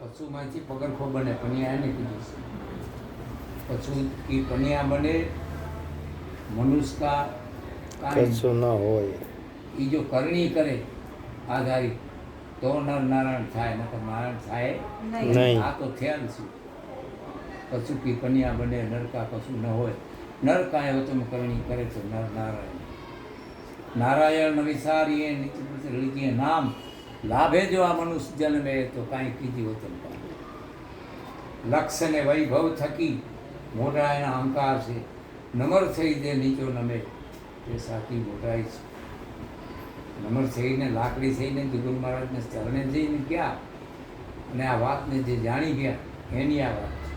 પશુમાંથી પગરખો બને, પનિયા એને કીધું છે. પશુ એ પનિયા બને, મનુષ્ય કશું ન હોય. એ જો કરણી કરે આધારિત તો નર નારાયણ થાય, નકર નારાયણ થાય નહીં. આ તો થયા જ શું. પશુ કી પનિયા બને, નરકા પશુ ન હોય. નર કાંઈ વચમ કરણી કરે તો નર નારાયણ. નારાયણ વિસારીએ નીચે નામ લાભે જો આ મનુષ્ય જન્મે તો કાંઈ કીધી વચન પામે. લક્ષ્ય ને વૈભવ થકી મોટા એના અહંકાર છે. નમર થઈ દે નીચો નમે એ સાચી મોટાઈ છે. નમર થઈને લાકડી થઈને ગુરુ મહારાજને ચરણે જઈને ગયા અને આ વાતને જે જાણી ગયા એની આ વાત છે.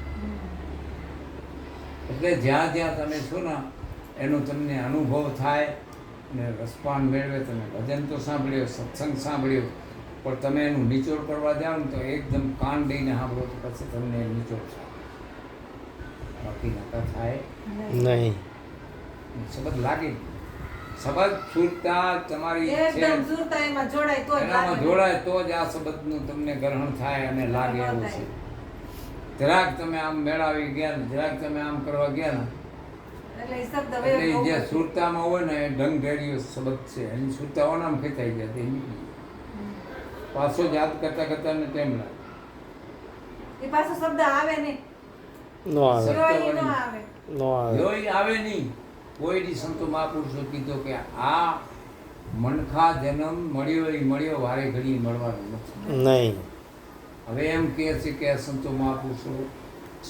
એટલે જ્યાં જ્યાં તમે છો ને એનો તમને અનુભવ થાય અને રસપાન મેળવે. તમે ભજન તો સાંભળ્યો, સત્સંગ સાંભળ્યો, પણ તમે એનું નિચોડ કરવા જાઓ ને તો એકદમ કાન દઈને સાંભળો તો પછી તમને નિચોડ થાય, બાકી નકા થાય નહીં. શબ્દ લાગે. શબ્દ સુરતા તમારી એકદમ સુરતા એમાં જોડાય તો જ એનામાં લાગે. જોડાય તો જ આ શબ્દનું તમને ગ્રહણ થાય અને લાગે એવું છે. જરાક તમે આમ મેળાવી ગયા ને જરાક તમે આમ કરવા ગયા ને એટલે એ શબ્દ એટલે હવે જે સુરતામાં હોય ને એ ઢંગઢેરીયો શબ્દ છે. એની સુરતાઓને આમ ખેંચાઈ જાય તે નીકળી જાય. પાછો યાદ કરતા કરતા ને ટાઈમ લાગે. એ પાછો શબ્દ આવે ને ન આવે. જોઈ ન આવે. ન આવે. જોઈ આવે નહીં. કોઈ દી સંતો મહાપુરુષો કીધો કે આ મનખા જન્મ મળ્યો એ મળ્યો, વારે ઘડીએ મળવાનો નથી. નહીં. હવે એમ કહે છે કે આ સંતો મહાપુરુષો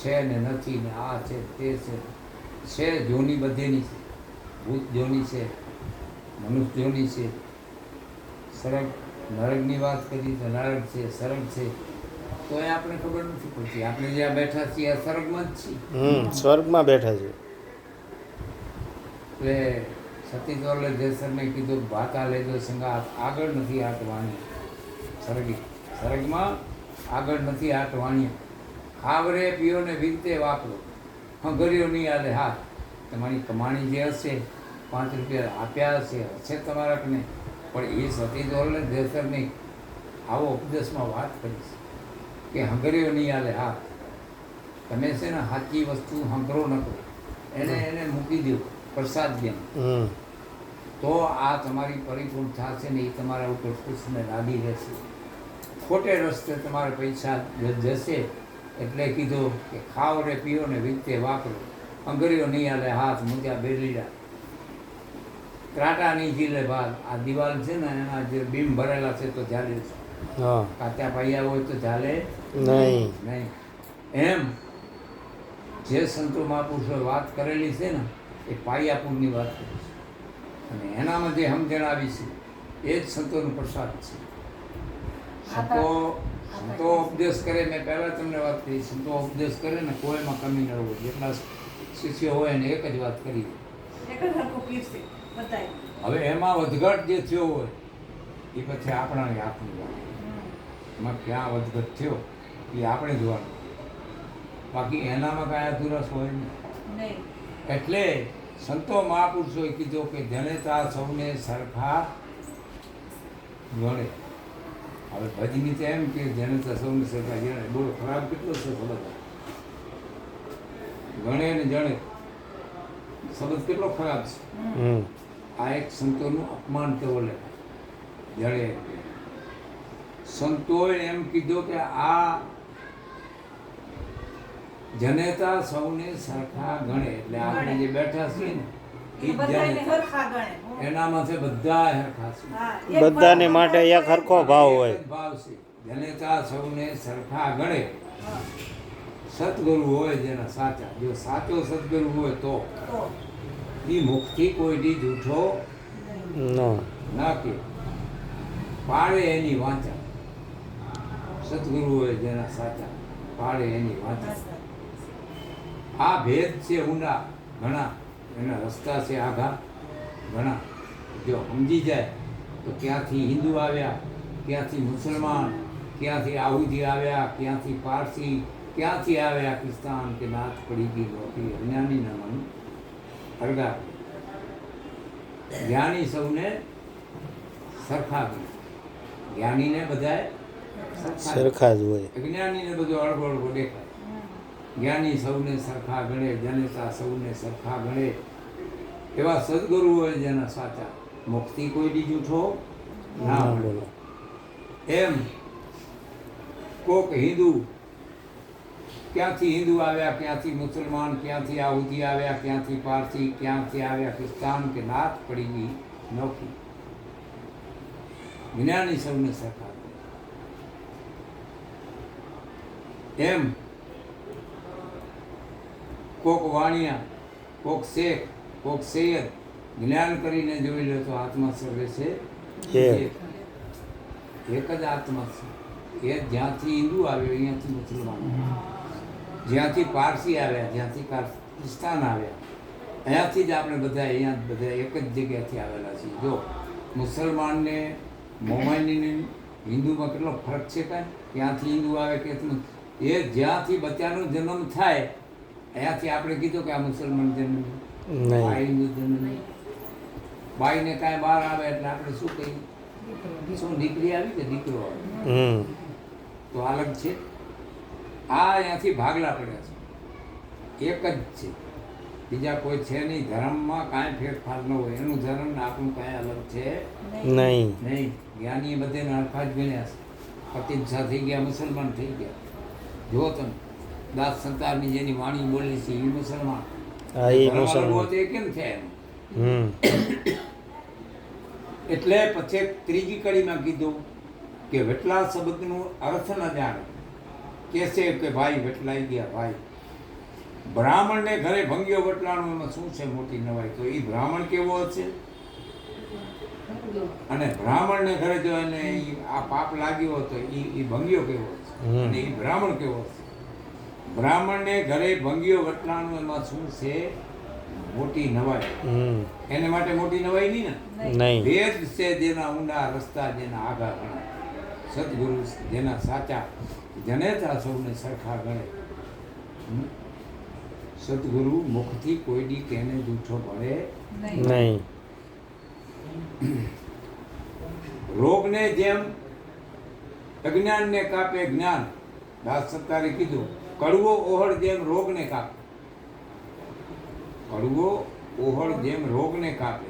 છે ને નથી ને આ છે તે છે જોની બધેની છે. ભૂત જોની છે, મનુષ્ય જોની છે, સરગ નરકની વાત કરી તો નરક છે, સરગ છે, તો એ આપણે ખબર નથી પડતી. આપણે જ્યાં બેઠા છીએ આ સરગમાં જ છીએ. સ્વર્ગમાં બેઠા છે. એટલે સતીતોલે જેસરને કીધું ભાતા લેજો સંગાત, આગળ નથી આટવાની. સરગમાં આગળ નથી આટવાની. ખાવરે પીઓ ને વિનતે વાપરો, હંગર્યો નહીં આલે હાથ. તમારી કમાણી જે હશે 5 રૂપિયા આપ્યા હશે તમારા કને, પણ એ સતીતોલે જેસરની આવો ઉપદેશમાં વાત કરીશ કે હંગર્યો નહીં આલે હાથ. તમે છે ને સાચી વસ્તુ હંગરો ન કરો, એને મૂકી દો પ્રસાદ જ્ઞાન, તો આ તમારી પરિપૂર્ણ થશે ને એ તમારા ઉપર કૃષ્ણ લાદી રહેશે. ખોટે રસ્તે તમારે પૈસા જશે. એટલે કીધું કે ખાવ રે પીઓ ને વિતે વાપરો, અંગરીઓ નહીં હાલે હાથ, મૂક્યા બેલીડા ત્રાટા નહીં ઝીલે ભાત. આ દિવાલ છે ને એના જે બીમ ભરેલા છે તો ચાલે છે, કાત્યા પાયા હોય તો ચાલે નહીં. નહીં. એમ જે સંતો મહાપુરુષોએ વાત કરેલી છે ને એ પાયાપુરની વાત કરી છે, અને એનામાં જે સમજણ આવી છે એ જ સંતોનો પ્રસાદ છે. સંતો ઉપદેશ કરે, મેં પહેલાં તમને વાત કરી, સંતો ઉપદેશ કરે ને કોઈમાં કમી ન હોય. જેટલા શિષ્યો હોય એને એક જ વાત કરી. એક જ હરખું પીરસે બધાય. હવે એમાં વધઘટ જે થયો હોય એ પછી આપણાની હાથની વાત. એમાં ક્યાં વધઘટ થયો એ આપણે જોવાનું, બાકી એનામાં કાંઈ અધુરસ હોય નહીં. નહીં. એટલે સંતો મહાપુરુષોએ કીધું કે જનેતા સૌને સરખા ગણે. હવે ભજની તો એમ કે જનેતા સૌને સરખા ગણે. બોલો ખરાબ કેટલો છે શબ્દ. ગણે ને જણે શબ્દ કેટલો ખરાબ છે. આ એક સંતોનું અપમાન કેવો લે જડે. સંતોએ એમ કીધું કે આ જનેતા સૌને સરખા ગણે. એટલે આપણે જે બેઠા છીએ ને એ જ બધાયને જનેતા. હરખા ગણે. એનામાંથી બધા સરખા છે. હા, એક બધાને ભાવ માટે એક હરખો ભાવ હોય. એક જ ભાવ છે. જનેતા સૌને સરખા ગણે. હા, સદગુરુ હોય જેના સાચા, જો સાચો સદગુરુ હોય તો તો એ મુખથી કોઈ દી જૂઠો ન. ના કે પાડે એની વાંચા. સદગુરુ હોય જેના સાચા, પાડે એની વાંચા. આ ભેદ છે ઊંડા ઘણા, એના રસ્તા છે આઘા ઘણા. જો સમજી જાય તો ક્યાંથી હિન્દુ આવ્યા, ક્યાંથી મુસલમાન, ક્યાંથી આહુદી આવ્યા, ક્યાંથી પારસી, ક્યાંથી આવ્યા કિસ્તાન કે નાથ પડી ગઈ નોકરી. અજ્ઞાની નામનું હરગા. જ્ઞાની સૌને સરખા ગણે. જ્ઞાનીને બધાએ સરખા જ હોય. જ્ઞાનીને બધું અળગો અળગો દેખાય. જ્ઞાની સૌને સરખા ગણે, જનેતા સૌને સરખા ગણે, એવા સદગુરુ હોય જેના સાચા, મુક્તિ કોઈ દી જૂઠો ના ના મળે. બોલો. એમ કોક હિન્દુ, ક્યાંથી હિન્દુ આવ્યા, ક્યાંથી મુસલમાન, ક્યાંથી આહુતિ આવ્યા, ક્યાંથી પારસી, ક્યાંથી આવ્યા ખ્રિસ્તાન, કે નાત પડી ગઈ નોખી. જ્ઞાની સૌને સરખા ગણે. એમ કોક વાણિયા, કોક શેખ, કોક સૈયદ, જ્ઞાન કરીને જોઈ લો તો આત્મા સર્વે છે એક. એક જ આત્મા છે. એ જ્યાંથી હિન્દુ આવ્યો અહીંયાથી મુસલમાન આવ્યા, જ્યાંથી પારસી આવ્યા, જ્યાંથી ખ્રિસ્તાન આવ્યા, અહીંયાથી જ આપણે બધા અહીંયા બધા એક જ જગ્યાથી આવેલા છીએ. જો મુસલમાનને મોમાઈની હિન્દુમાં કેટલો ફરક છે કાંઈ? ત્યાંથી હિન્દુ આવે કે એ જ્યાંથી બચ્ચાનો જન્મ થાય અહીંયાથી આપણે કીધું કે આ મુસલમાન જન્મ, આ નહીં. હિન્દુ જન્મ. બાઈને કાંઈ બહાર આવે એટલે આપણે શું કહીએ? શું દીકરી આવી કે દીકરો આવે? તો અલગ છે. આ અહીંયાથી ભાગલા પડ્યા છે, એક જ છે, બીજા કોઈ છે નહીં. ધર્મમાં કાંઈ ફેરફાર ન હોય, એનું ધર્મ ને આપણું કાંઈ અલગ છે નહીં. નહીં. જ્ઞાનીએ બધાને હરખા જ ગણ્યા છે. પતિજ્ઞા થઈ ગયા, મુસલમાન થઈ ગયા. જો તમે દાસ સંતાનની જેની વાણી બોલી છે એ મુસલમાન. હા, એ ધર્મ અલગ મુસલમાન. હોય તો એ કેમ છે એમ? એટલે પછી ત્રીજી કડીમાં કીધું કે વેટલા શબ્દનું અર્થ ન જાણે, કહેશે કે ભાઈ વેટલાઈ ગયા ભાઈ. બ્રાહ્મણને ઘરે ભંગ્યો વટલાણું, એમાં શું છે મોટી નવાઈ? તો એ બ્રાહ્મણ કેવો હશે? અને બ્રાહ્મણને ઘરે જો એને આ પાપ લાગ્યો હોય તો એ ભંગ્યો કેવો હશે? અને એ બ્રાહ્મણ કેવો હશે? બ્રાહ્મણને ઘરે ભંગ્યો વટલાણું, એમાં શું છે મોટી નવાઈ? એને માટે મોટી નવાઈ નહીં ને. નહીં. વેદ છે જેના ઊંડા રસ્તા, જેના આગા ગણા, સદગુરુ જેના સાચા, જનેતા સૌને સરખા ગણે. સદગુરુ મુખથી કોઈ દી કેને જૂઠો પડે નહીં. રોગને જેમ અજ્ઞાનને કાપે જ્ઞાન, દાસ સત્તારે કીધું, કડવો ઓહળ જેમ રોગને કાપે. કડવો ઓહળ જેમ રોગને કાપે,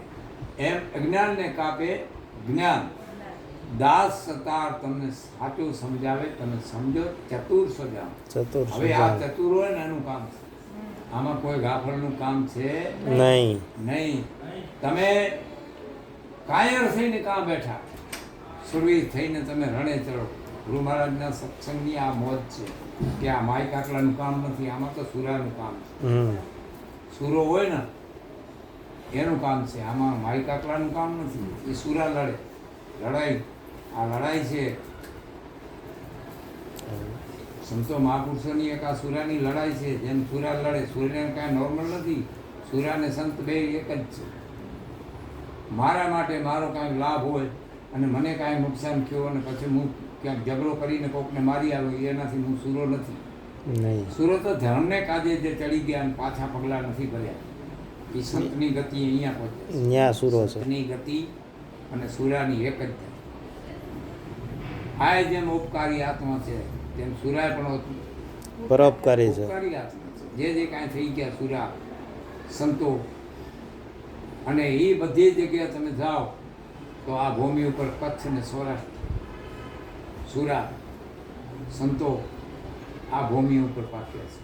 એમ અજ્ઞાનને કાપે જ્ઞાન. દાસ સતાર તમને સાચું સમજાવે, તમે સમજો, ચતુર સજાવ. ચતુર હવે આ સુજાન. ચતુર હોય ને એનું કામ છે, આમાં કોઈ ગાફળનું કામ છે નહીં. નહીં. તમે કાયર થઈને કાં બેઠા, સુરવીર થઈને તમે રણે ચડો. ગુરુ મહારાજના સત્સંગની આ મોજ છે કે આ માય કાકલાનું કામ નથી, આમાં તો સુરાનું કામ છે. સુરો હોય ને એનું કામ છે, આમાં માય કાકલાનું કામ નથી. એ સુરા લડે, લડાઈ, આ લડાઈ છે. સંતો મહાપુરુષોની એક આ સુરાની લડાઈ છે. જેમ સુરા લડે, સૂર્યને કાંઈ નોર્મલ નથી. સુરા ને સંત બે એક જ છે. મારા માટે મારો કાંઈક લાભ હોય અને મને કાંઈ નુકસાન થયો અને પછી હું ક્યાંક ઝઘડો કરીને કોકને મારી આવ્યો, એનાથી હું સુરો નથી. નહીં. સુરો તો ધર્મને કાજે જે ચડી ગયા અને પાછા પગલાં નથી ભર્યા. એ સંતની ગતિ અહીંયા પહોંચે. ન્યા સુરો છે. સંતની ગતિ અને સુરાની એક જ છે. આ જેમ ઉપકારી આત્મા છે તેમ સુરાય પણ પરોપકારી છે. ઉપકારી આત્મા છે. જે કાંઈ થઈ ગયા સુરા સંતો, અને એ બધી જગ્યાએ તમે જાઓ તો આ ભૂમિ ઉપર કચ્છ અને સૌરાષ્ટ્ર, સુરા સંતો આ ભૂમિ ઉપર પાક્યા છે.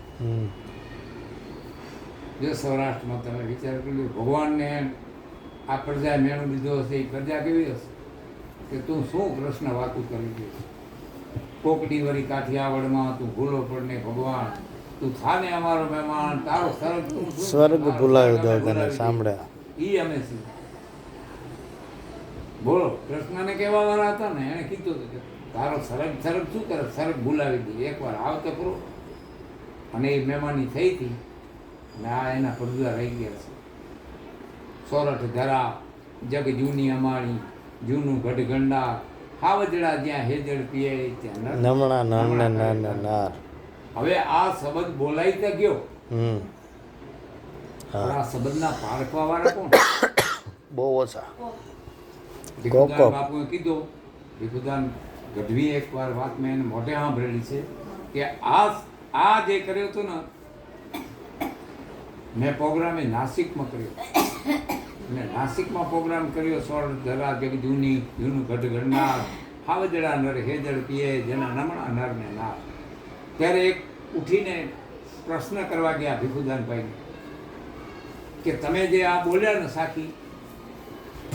જો સૌરાષ્ટ્રમાં તમે વિચાર કર્યો, ભગવાનને આ પ્રજાએ મેણું લીધો હશે, એ પ્રજા કેવી હશે કે તું શું કૃષ્ણ વાતું કરી દે? કોકડી વળી કાઠિયાવાડમાં તું ભૂલો પડને ભગવાન, તું થાને અમારો મહેમાન, તારો સ્વર્ગ સ્વર્ગ ભૂલાવી દો તને સાંભળ્યા. ઈ અમે છીએ. બોલો, કૃષ્ણને કહેવા વાળા હતા ને, એને કીધું હતું કે તારો સરગ સરગ શું કરે? સરગ ભૂલાવી દે, એકવાર આવ તો ખરો. અને એ મહેમાની થઈ હતી અને આ એના પડદા રહી ગયા છે. સોરઠ ધરા, જગ જૂની અમાણી, જૂનું ગઢગંડા, હાવજડા જ્યાં હેજળ પીએ ત્યાં નમણા નાના નાના નાર. હવે આ શબ્દ બોલાઈ તો ગયો, હા. આ શબ્દના પારખવા વાળા કોણ? બહુ ઓછા. ભીખુદાન બાપુએ કીધું, ભીખુદાન ગઢવી એકવાર વાત મેં એને મોઢે સાંભળેલી છે કે આ જે કર્યો હતો ને, મેં પ્રોગ્રામ એ નાસિકમાં કર્યો. મેં નાસિકમાં પ્રોગ્રામ કર્યો. સોળ ધરા જગ જૂની જૂનું ગઢ ગણનાર હાવજડા નર હેજડ પીએ જેના નમણા નરને નાર. ત્યારે એક ઉઠીને પ્રશ્ન કરવા ગયા ભીખુદાનભાઈને કે તમે જે આ બોલ્યા ને સાખી,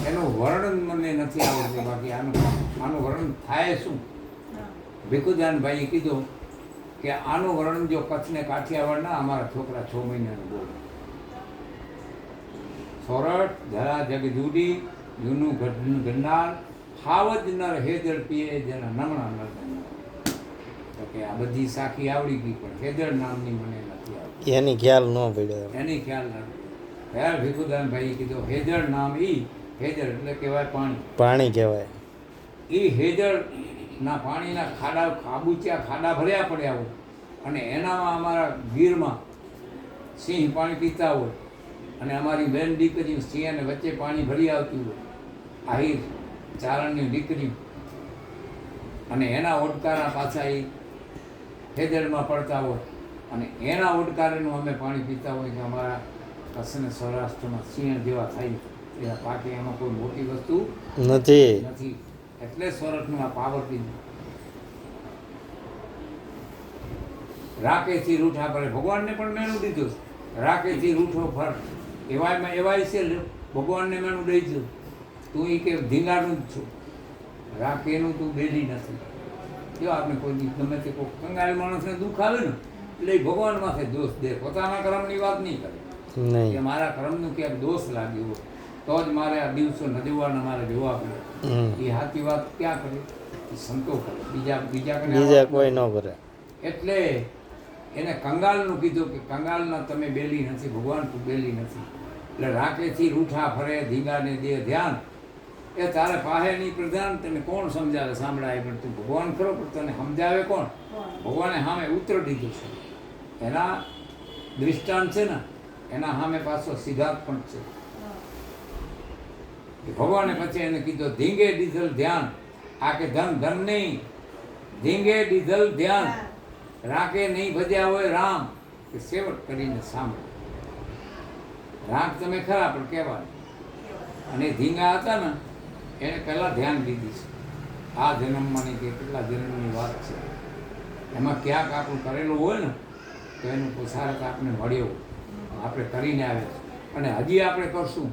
એનું વર્ણન મને નથી આવડતું, બાકી આનું વર્ણન થાય શું? ભીખુદાનભાઈએ કીધું કે આનું વર્ણન જો કચ્છને કાઠિયાવાડના અમારા છોકરા 6 મહિનાનું બોલે. સોરઠ ધરા જગ જૂડી જૂનું ગણનાર હાવજ નર હેજડ પીએ જેના નમણા નર. તો કે આ બધી સાખી આવડી ગઈ, પણ હેજડ નામની મને નથી આવડી. એની ખ્યાલ ન પડ્યો. એની ખ્યાલ નથી. ત્યારે ભીખુદાનભાઈએ કીધું હેજડ નામ હેજડ એટલે કહેવાય પાણી. પાણી કહેવાય. હેજડના પાણીના ખાડા ખાબુચિયા ખાડા ભર્યા પડ્યા હોય, અને એનામાં અમારા ગીરમાં સિંહ પાણી પીતા હોય, અને અમારી બેન દીકરીઓ સિંહને વચ્ચે પાણી ભરી આવતી હોય, આહિર ચારણની દીકરી, અને એના ઓડકારા પાછા એ હેજડમાં પડતા હોય, અને એના ઓડકારેનું અમે પાણી પીતા હોય કે અમારા કચ્છને સૌરાષ્ટ્રમાં સિંહ જેવા થાય એવા પાકે. એમાં કોઈ મોટી વસ્તુ નથી. એટલે સોરઠનું આ પાવર કીધું. રાકેથી રૂઠા પડે, ભગવાનને પણ મેણું દીધું. રાકેથી રૂઠો ફર એવાય છે, ભગવાનને મેણું દઈ દીધું. તું એ કે ધીંગાનું જ છું, રાકેનું તું બેલી નથી. જો આપણે કોઈ ગમે તે કોઈ કંગાળી માણસને દુઃખ આવે ને, એટલે એ ભગવાન માથે દોષ દે, પોતાના કર્મની વાત નહીં કરે કે મારા કર્મનું ક્યાંક દોષ લાગ્યો હોય તો જ મારે આ દિવસો નદીવાના મારે જોવા પડે. એ સાચી વાત ક્યાં કરે? સંતો કરે, બીજા કોઈ ન કરે. એટલે એને કંગાલનું કીધું કે કંગાલના તમે બેલી નથી, ભગવાન તું બેલી નથી. એટલે રાકેથી રૂઠા ફરે ધીંગાને દે ધ્યાન, એ તારે પાસે નહીં પ્રધાન. તને કોણ સમજાવે? સાંભળાય પણ તું ભગવાન ખરો, પણ તને સમજાવે કોણ? ભગવાને સામે ઉત્તર દીધું છે. એના દૃષ્ટાંત છે ને, એના સામે પાછો સિદ્ધાર્થ પણ છે. ભગવાને પછી એને કીધું ધીંગે દીધલ ધ્યાન. આ કે ધન નહીં, ધીંગે દીધલ ધ્યાન. રાકે નહીં ભજ્યા હોય રામ, કે સેવટ કરીને સાંભળો. રાગ તમે ખરા પણ કહેવાય. અને ધીંગા હતા ને, એને પહેલાં ધ્યાન દીધી છે. આ જન્મમાં નહીં કે કેટલા જન્મની વાત છે. એમાં ક્યાંક આપણું કરેલું હોય ને, તો એનું પુરુષાર્થ આપણે મળ્યો, આપણે કરીને આવ્યા. અને હજી આપણે કરશું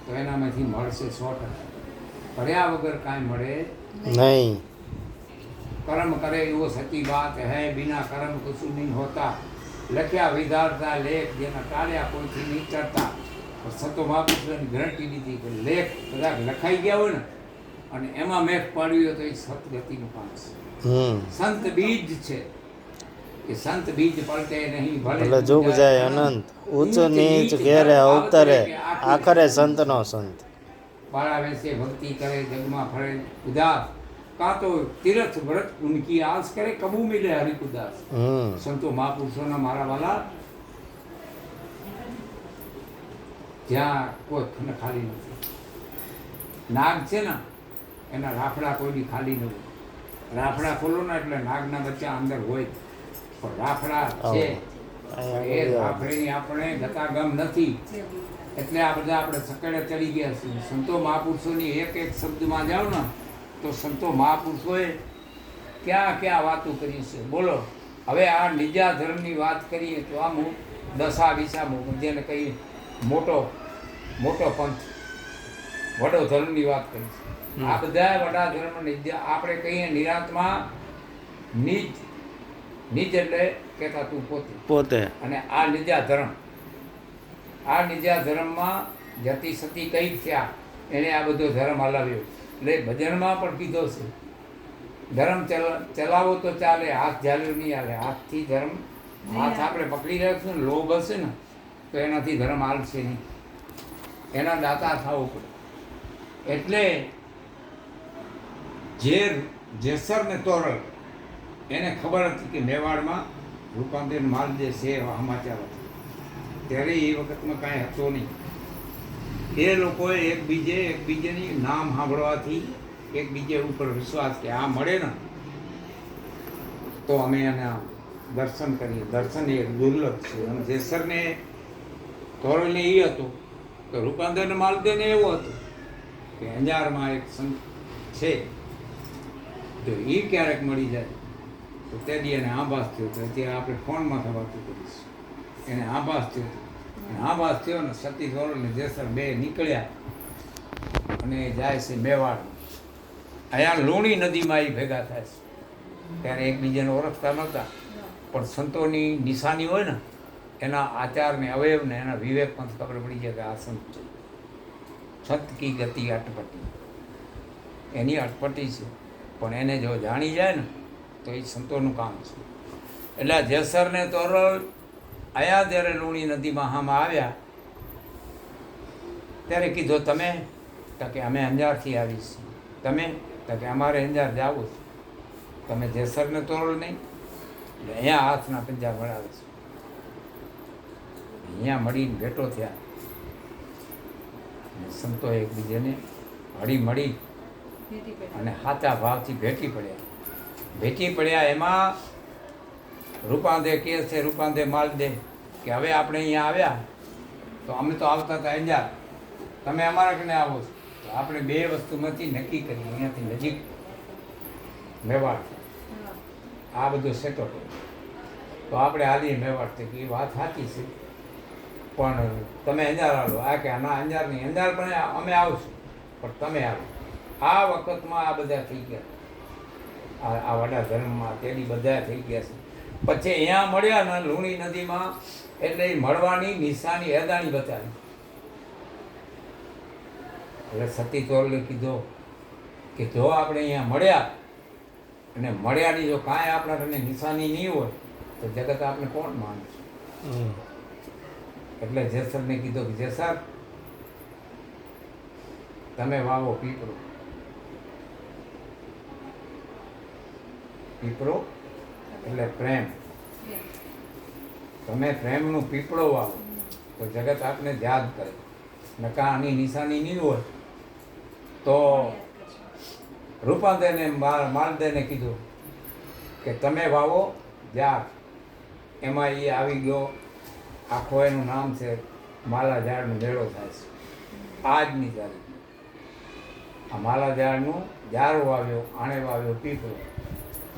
તો એનામાંથી મળશે 100%. કર્યા વગર કાંઈ મળે નહીં. કર્મ કરે એવો સચી વાત હૈ, બિના કર્મ કશું નહીં હોતા. લખ્યા વિધારતા લેખ, જેના ટાળ્યા કોઈથી નહીં ચડતા. સંતો મહાપુરુષોની ગેરંટી દીધી કે લેખ કદાચ લખાઈ ગયા હોય ને, અને એમાં મેઘ પાડ્યું તો એ સતગતિનું કામ છે. સંત બીજ છે, એ સંત બીજ પલટે નહીં. ભલે જુગ જાય અનંત, ઊંચો નીચ ઘેરે અવતરે, આખરે સંતનો સંત. બાળા વેસે ભક્તિ કરે, જગમાં ફરે ઉદાસ. કાં તો તીર્થ વ્રત ઉનકી આસ કરે, કબૂ મિલે હરિકુદાસ. સંતો મહાપુરુષોના મારા વાલા, જ્યાં કોઈ ખાલી નથી. નાગ છે ને, એના રાફડા કોઈની ખાલી ન હોય. રાફડા ખોલો ને એટલે નાગના બચ્ચા અંદર હોય, પણ રાફડા છે. એ રાફડીની આપણે ગતાગમ નથી. એટલે આ બધા આપણે સકડે ચડી ગયા છીએ. સંતો મહાપુરુષોની એક એક શબ્દમાં જાઓ ને, તો સંતો મહાપુરુષોએ ક્યાં વાતો કરી છે બોલો. હવે આ નિજા ધર્મની વાત કરીએ તો આમ દશા વિશા જેને કહીએ મોટો પંથ, વડો ધર્મની વાત કરી છે. આ બધા વડા ધર્મ આપણે કહીએ નિરાંતમાં નીચ એટલે કહેતા તું પોતે. અને આ નિજા ધર્મમાં જતી સતી કઈ થયા, એણે આ બધો ધર્મ હલાવ્યો. એટલે ભજનમાં પણ કીધો છે ધર્મ ચલાવો તો ચાલે, હાથ ઝાલ્યો નહીં હાલે. હાથથી ધર્મ, હાથ આપણે પકડી રાખશું ને, લોભ હશે ને તો એનાથી ધર્મ હાલશે નહીં. એના દાતા થવું પડે. એટલે જેસર ને તોરલ એને ખબર હતી કે મેવાડમાં રૂપાંતર માલ જે છે એવા સમાચાર હતા. ત્યારે એ વખતમાં કાંઈ હતો નહીં. એ લોકોએ એકબીજેની નામ સાંભળવાથી એકબીજા ઉપર વિશ્વાસ કે આ મળે ને તો અમે એના દર્શન કરીએ. દર્શન એ દુર્લભ છે. અને જેસરને તોરલને એ હતું કે રૂપાંતરને માલદેને એવું હતું કે અંજારમાં એક સંત છે, તો એ ક્યારેક મળી જાય તો તે દી એને આભાસ થયો હતો. અત્યારે આપણે ફોનમાં વાતો કરીશું. એને આભાસ થયો હતો. અને આભાસ થયો ને સતી તોરલ ને જેસર બે નીકળ્યા અને જાય છે મેવાડ. અહીંયા લુણી નદીમાં એ ભેગા થાય છે. ત્યારે એકબીજાને ઓળખતા નહોતા, પણ સંતોની નિશાની હોય ને એના આચારને અવયવને એના વિવેકમાં ખબર પડી જાય કે આ સંત છે. સંત કી ગતિ અટપટી, એની અટપટી છે, પણ એને જો જાણી જાય ને તો એ સંતોનું કામ છે. એટલે જેસર ને તોરલ આયા જ્યારે લુણી નદીમાં હામાં આવ્યા ત્યારે કીધું તમે? તો કે અમે અંજારથી આવી છીએ. તમે? તો કે અમારે અંજાર જવું છે. તમે જેસર ને તોરલ નહીં? એટલે અહીંયા હાથના પંજા મળાવે છે. અહીંયા મળીને ભેટો થયા અને સંતો એકબીજાને હળી મળી અને સાચા ભાવથી ભેટી પડ્યા. એમાં રૂપાંદે કહે છે, રૂપાંદે માલદે કે હવે આપણે અહીંયા આવ્યા તો અમે તો આવતા હતા અંજાર, તમે અમારા કને આવો છો. તો આપણે બે વસ્તુમાંથી નક્કી કરીએ, અહીંયાથી નજીક મેવાડ, આ બધું સેટો કર્યો તો આપણે હાલીએ મેવાડ. કે એ વાત સાચી છે, પણ તમે અંજાર આવો. આ કે ના અંજાર નહીં, અંજાર પણ અમે આવશું, પણ તમે આવો. આ વખતમાં આ બધા થઈ ગયા, આ વડા ધર્મમાં તેની બધા થઈ ગયા છે. પછી અહીંયા મળ્યા ને લુણી નદીમાં, એટલે એ મળવાની નિશાની અદાણી બતાવી. એટલે સતી તોરલે કીધો કે જો આપણે અહીંયા મળ્યા અને મળ્યાની જો કાંઈ આપણા ઘરને નિશાની નહીં હોય તો જગત આપણે કોણ માનશે? એટલે જેસરને કીધો કે જેસર તમે વાવો પીપળો. પીપળો એટલે પ્રેમ. તમે પ્રેમનું પીપળો વાવો તો જગત આપને યાદ કરે. નકા આની નિશાની નહીં હોય તો રૂપાંતરને માલદેને કીધું કે તમે વાવો ઝાડ. એમાં એ આવી ગયો. આખો એનું નામ છે માલા ઝાડનો મેળો થાય છે આજની તારીખ. આ માલા ઝાડનું ઝાડ વાવ્યો, આણે વાવ્યો પીપળો.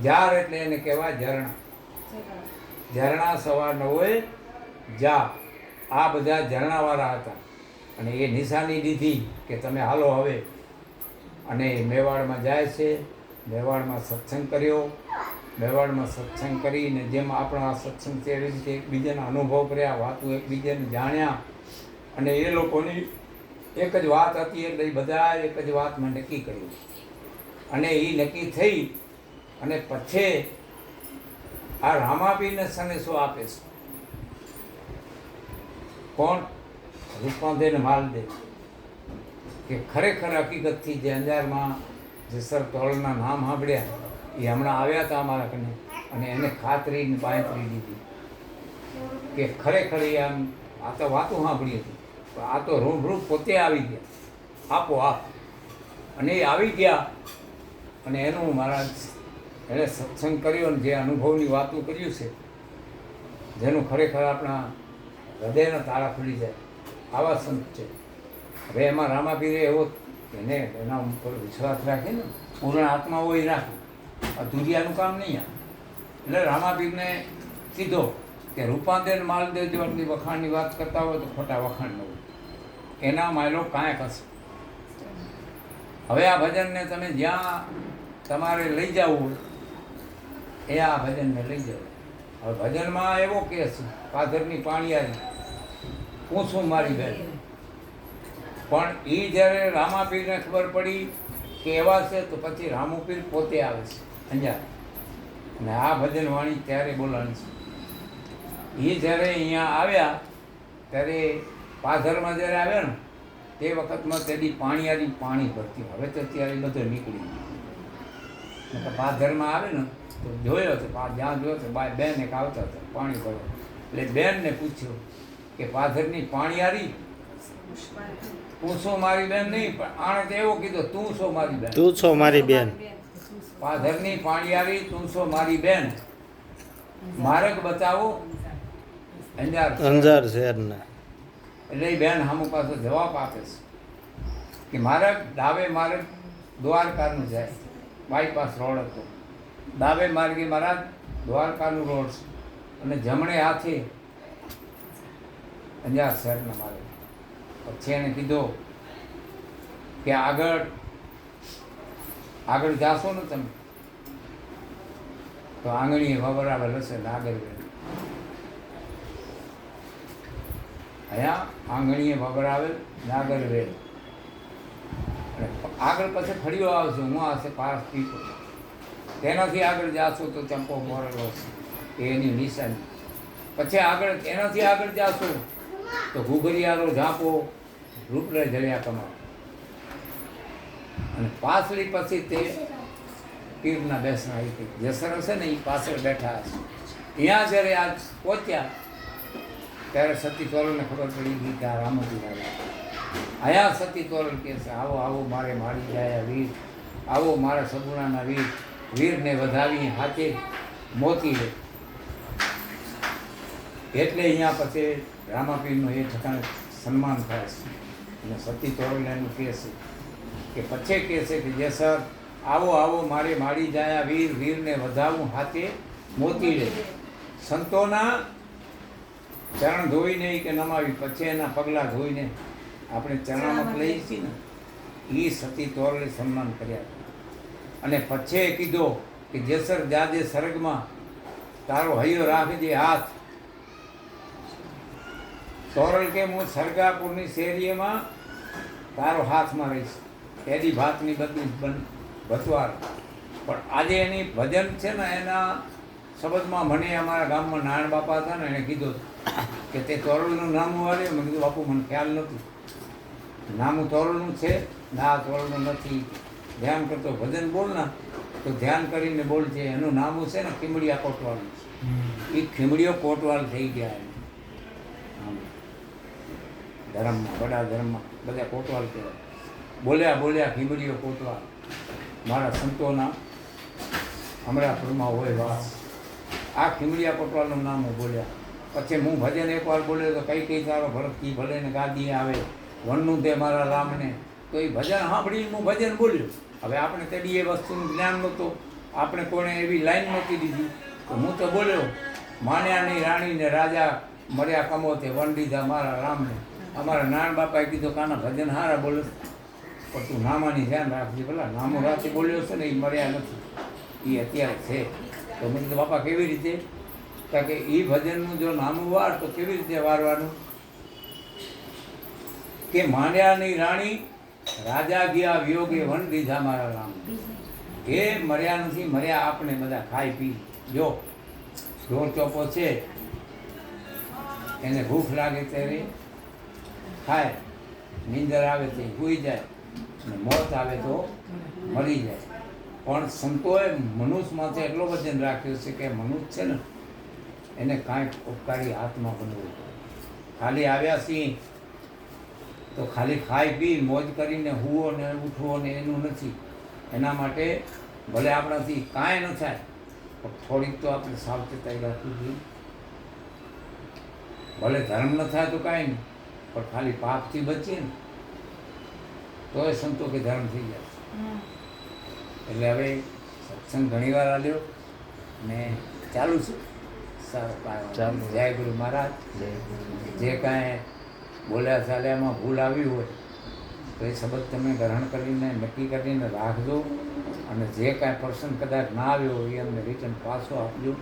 ઝાડ એટલે એને કહેવાય ઝરણા. ઝરણા સવારનો હોય જા. આ બધા ઝરણાવાળા હતા અને એ નિશાની દીધી કે તમે હાલો હવે. અને મેવાડમાં જાય છે. મેવાડમાં સત્સંગ કર્યો. મેવાડમાં સત્સંગ કરીને જેમ આપણા સત્સંગ છે એવી રીતે એકબીજાના અનુભવ કર્યા, વાતો એકબીજાને જાણ્યા. અને એ લોકોની એક જ વાત હતી એટલે એ બધા એક જ વાતમાં નક્કી કર્યું. અને એ નક્કી થઈ અને પછી આ રામાપીરને સંદેશો આપે છે. કોણ? રૂપાંદે ને માલદે. કે ખરેખર હકીકતથી જે અંજારમાં જેસર તોરલના નામ સાંભળ્યા એ હમણાં આવ્યા હતા અમારા કને અને એને ખાતરી બાંયતરી દીધી કે ખરેખર એ આમ આ તો વાતો સાંભળી હતી, પણ આ તો રૂબરૂ પોતે આવી ગયા આપોઆપ. અને એ આવી ગયા અને એનું મારા એણે સત્સંગ કર્યો ને જે અનુભવની વાતો કર્યું છે, જેનું ખરેખર આપણા હૃદયના તાળા ખુલી જાય આવા સંત છે. હવે એમાં રામાપીરે એવો એને એના ઉપર વિશ્વાસ રાખે ને, પૂર્ણ આત્મા હોય રાખે, અધૂરિયાનું કામ નહીં. એટલે રામાપીરને કીધો કે રૂપાંતર માલદેવ જો આટલી વખાણની વાત કરતા હોય તો ખોટા વખાણ ન હોય, એના માયલો કાંઈક હશે. હવે આ ભજનને તમે જ્યાં તમારે લઈ જવું એ આ ભજનને લઈ જાવ. હવે ભજનમાં એવો કેસ પાથરની પાણીયારી પૂછું મારી બેન. પણ એ જ્યારે રામાપીરને ખબર પડી કે એવા છે તો પછી રામુપીર પોતે આવે છે અંજાર અને આ ભજન વાણી ત્યારે બોલાણી છે. એ જ્યારે અહીંયા આવ્યા ત્યારે પાથરમાં જ્યારે આવ્યા ને તે વખતમાં તેની પાણીયારી પાણી ભરતી. હવે તો ત્યારે બધો નીકળી ગયો. પાથરમાં આવે ને તો જોયો છે, જ્યાં જોયો છે બેન એક આવતા હતા પાણી ભરવા. એટલે બેનને પૂછ્યું કે પાથરની પાણીયારી તું શું મારી બેન નહીં, પણ આણે તો એવો કીધું તું છો મારી બેન. તું છો મારી બેન. પાધરની પાણિયારી તું છો મારી બેન, માર્ગ બતાવો અંજાર. અંજાર શહેરના. એટલે એ બેન સામું પાછો જવાબ આપે છે કે માર્ગ ડાબે માર્ગ દ્વારકાનું જાય, બાયપાસ રોડ હતો. ડાબે માર્ગે મારા દ્વારકાનું રોડ છે અને જમણે હાથે અંજાર શહેરના માર્ગ. પછી એને કીધું કે આગળ જાશો ને તમે તો આંગળીએ વબરાવેલ હશે ને આગળ વેલ. અહીંયા આંગળીએ વબરાવેલ ને આગળ વેલ. અને આગળ પછી ફળીઓ આવશે, હું આવશે પારસ પીપો. તેનાથી આગળ જાશો તો ચંપો મોરેલો હશે, એ એની નિશાની. પછી આગળ એનાથી આગળ જાશો તો ઘૂઘરિયારો ઝાંપો રૂપલે જળિયા કમા. અને પાછળી પછી તે પીરના બેસણા આવી જસર હશે ને એ પાછળ બેઠા હશે. અહીંયા જ્યારે આજ પહોંચ્યા ત્યારે સતી તોરલને ખબર પડી ગઈ કે આ રામજી રાજા. અહીંયા સતી તોરલ કહે છે આવો આવો મારે મારી જાય વીર, આવો મારા સગુણાના વીર, વીરને વધાવી હાથે મોતી લે. એટલે અહીંયા પછી રામાપીરનું એ ઠકાણે સન્માન થાય છે. અને સતી તોરલ એનું કહે છે કે પછી કહે છે કે જસર આવો આવો મારે માડી જાય વીર, વીરને વધાવું હાથે મોતી લે. સંતોના ચરણ ધોઈને કે નમાવી પછી એના પગલાં ધોઈને આપણે ચરણામત લઈએ છીએ ને, એ સતી તોરલે સન્માન કર્યા. અને પછી કીધો કે જેસર જાજે સરગમાં તારો હૈયો રાખજે હાથ. તોરલ કે હું સરગાપુરની શેરીએમાં તારો હાથમાં રહીશ, એની ભાતની બદલી ભતવાર. પણ આજે એની ભજન છે ને એના શબ્દમાં મને અમારા ગામમાં નારાયણ બાપા હતા ને એને કીધું કે તે તોરલનું નામું આવ્યું. મેં કીધું બાપુ મને ખ્યાલ નહોતું, નામું તોરલનું છે ના તોરલનું નથી. ધ્યાન કરતો ભજન બોલ ના તો ધ્યાન કરીને બોલજે. એનું નામું છે ને ખીમડિયા કોટવાલનું છે. એ ખીમડીઓ કોટવાલ થઈ ગયા એમ ધર્મમાં, વડા ધર્મમાં બધા કોટવાલ કહેવાય. બોલ્યા ખીમડીઓ કોટવાલ મારા સંતોના અમરાપુરમાં હોય વાસ. આ ખીમડિયા કોટવાલનું નામ હું બોલ્યા. પછી હું ભજન એકવાર બોલ્યો તો કઈ તારો ભરતથી ભલે ને ગાદી આવે, વનનું તે મારા રામને. તો એ ભજન સાંભળીને હું ભજન બોલ્યો. હવે આપણે તેડી એ વસ્તુનું જ્ઞાન નહોતું, આપણે કોણે એવી લાઈન નહોતી દીધી. તો હું તો બોલ્યો માન્યાની રાણીને રાજા મળ્યા કમોતે વન દીધા મારા રામને. અમારા નારાયણ બાપાએ કીધું કાના ભજન હારા બોલે પણ તું નામાની ધ્યાન રાખજે. ભલા નામો રાતે બોલ્યો છે ને એ મળ્યા નથી, એ અત્યારે છે. તો મેં કીધું બાપા કેવી રીતે? કારણ કે એ ભજનનું જો નામું વાર તો કેવી રીતે વારવાનું? કે માન્યાની રાણી રાજા ગયા વિયોગે વન દીધા મારા રામ. એ મર્યા નથી, મર્યા આપણે બધા ખાઈ પી. જો ઢોર ચોપો છે એને ભૂખ લાગે ત્યારે ખાય, નીંદર આવે તો સૂઈ જાય, અને મોત આવે તો મરી જાય. પણ સંતોએ મનુષ્ય માટે એટલો વજન રાખ્યો છે કે મનુષ્ય છે ને એને કાંઈક ઉપકારી હાથમાં બનવું. ખાલી આવ્યા છીએ તો ખાલી ખાઈ પી મોજ કરીને હુવો ને ઉઠવો ને એનું નથી. એના માટે ભલે આપણાથી કાંઈ ન થાય પણ થોડીક તો આપણે સાવચેતાઈ રાખવી જોઈએ. ભલે ધર્મ ન થાય તો કાંઈ નહીં, પણ ખાલી પાપથી બચીએ ને તો એ સંતો કે ધર્મ થઈ જાય. એટલે હવે સત્સંગ ઘણી વાર આવ્યો ને ચાલુ છે. સારું, જય ગુરુ મહારાજ. જે કાંઈ બોલ્યા ચાલ્યા એમાં ભૂલ આવી હોય તો એ શબ્દ તમે ગ્રહણ કરીને નક્કી કરીને રાખજો. અને જે કાંઈ પર્સન કદાચ ના આવ્યો હોય એ અમને રિટર્ન પાછો આપજો.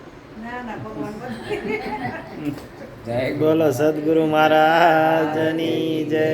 ભગવાન જય બોલો સદગુરુ મહારાજની જય.